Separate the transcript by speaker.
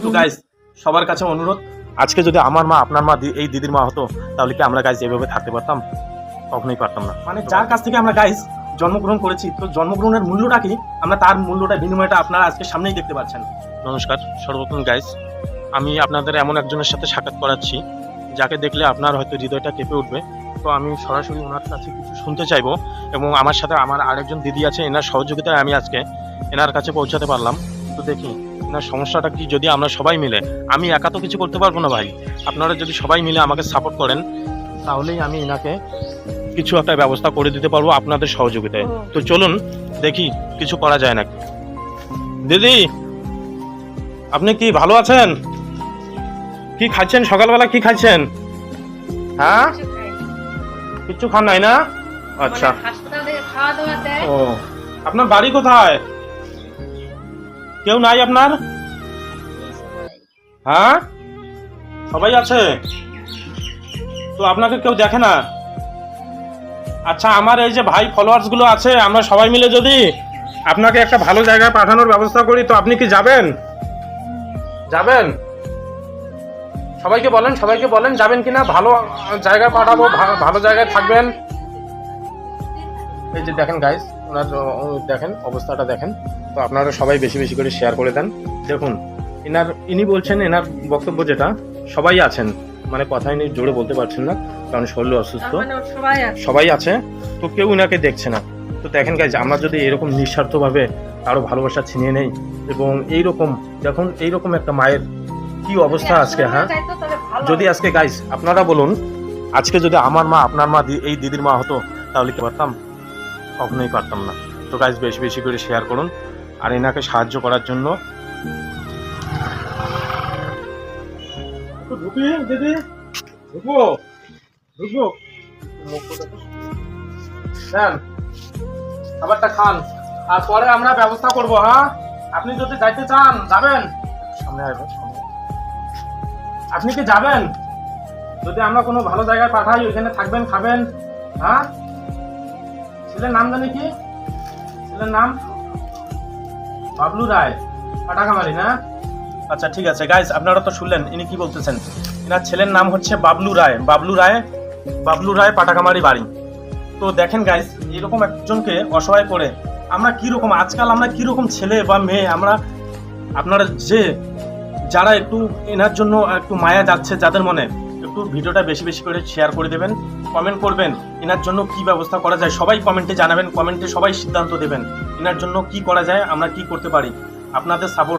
Speaker 1: তো গাইস, সবার কাছে অনুরোধ, আজকে যদি আমার মা আপনার মা এই দিদির মা হতো, তাহলে কি আমরা গাইস এভাবে থাকতে পারতাম? কখনোই পারতাম না। মানে যার কাছ থেকে আমরা গাইস জন্মগ্রহণ করেছি, তো জন্মগ্রহণের মূল্যটা কি, আমরা তার মূল্যটা বিনিময়টা আপনারা আজকে সামনেই দেখতে পাচ্ছেন। নমস্কার, সর্বপ্রথম গাইস আমি আপনাদের এমন একজনের সাথে সাক্ষাৎ করাচ্ছি যাকে দেখলে আপনার হয়তো হৃদয়টা কেঁপে উঠবে। তো আমি সরাসরি ওনার কাছে কিছু শুনতে চাইবো, এবং আমার সাথে আমার আরেকজন দিদি আছে, এনার সহযোগিতায় আমি আজকে এনার কাছে পৌঁছাতে পারলাম। তো দেখি এনার সমস্যাটা কি, যদি আমরা সবাই মিলে, আমি একা তো কিছু করতে পারবো না ভাই, আপনারা যদি সবাই মিলে আমাকে সাপোর্ট করেন, তাহলেই আমি এনাকে কিছু একটা ব্যবস্থা করে দিতে পারবো আপনাদের সহযোগিতায়। তো চলুন দেখি কিছু করা যায় নাকি। দিদি, আপনি কি ভালো আছেন? কি খাচ্ছেন সকালবেলা, কি খাচ্ছেন? হ্যাঁ, কিচ্ছু খান নাই না? আচ্ছা, ও আপনার বাড়ি কোথায়? কেউ নাই আপনার? হ্যাঁ, সবাই আছে তো আপনাকে কেউ দেখে না? আচ্ছা, আমার এই যে ভাই ফলোয়ার্স গুলো আছে, আমরা সবাই মিলে যদি আপনাকে একটা ভালো জায়গায় পাঠানোর ব্যবস্থা করি, তো আপনি কি যাবেন? যাবেন? সবাইকে বলেন যাবেন কিনা, ভালো জায়গায় পাঠাবো, ভালো জায়গায় থাকবেন। এই যে দেখেন গাইস, ওনার দেখেন অবস্থাটা দেখেন। তো আপনারা সবাই বেশি বেশি করে শেয়ার করে দেন। দেখুন ইনি বলছেন, এনার বক্তব্য যেটা, সবাই আছেন, মানে কথা ইনি জোরে বলতে পারছেন না কারণ শরীর অসুস্থ, সবাই আছে, তো কেউ ইনাকে দেখছে না। তো দেখেন গাইস, আমরা যদি এরকম নিঃস্বার্থভাবে কারো ভালোবাসা ছিনিয়ে নেই, এবং এইরকম দেখুন এইরকম একটা মায়ের কি অবস্থা আজকে। হ্যাঁ, যদি আজকে গাইস আপনারা বলুন, আজকে যদি আমার মা আপনার মা এই দিদির মা হতো, তাহলে কি পারতাম? কখনোই পারতাম না। তো গাইস বেশি বেশি করে শেয়ার করুন, আর এনাকে সাহায্য করার জন্য। ঢুকি দিদি, ঢুকবো খাবারটা খান, আর পরে আমরা ব্যবস্থা করবো। হ্যাঁ, আপনি যদি যাইতে চান যাবেন, সামনে আসবেন। আপনি কি যাবেন? যদি আমরা কোনো ভালো জায়গায় পাঠাই, ওইখানে থাকবেন, খাবেন। হ্যাঁ, ছেলের নাম জানি কি? ছেলের নাম বাবলু রায়, পাটাকামারি না? আচ্ছা ঠিক আছে গাইস, আপনারা তো শুনলেন ইনি কি বলতেছেন। এনার ছেলের নাম হচ্ছে বাবলু রায়, পাটাকামারি বাড়ি। তো দেখেন গাইস, এরকম একজনকে অসহায় করে আমরা কিরকম, আজকাল আমরা কিরকম ছেলে বা মেয়ে, আমরা আপনারা যারা একটু এনার জন্য একটু মায়া যাচ্ছে, যাদের মনে, একটু ভিডিওটা বেশি বেশি করে শেয়ার করে দেবেন, কমেন্ট করবেন এনার জন্য কি ব্যবস্থা করা যায়, সবাই কমেন্টে জানাবেন, কমেন্টে সবাই সিদ্ধান্ত দেবেন এনার জন্য কি করা যায়, আমরা কি করতে পারি। আপনাদের সাপোর্ট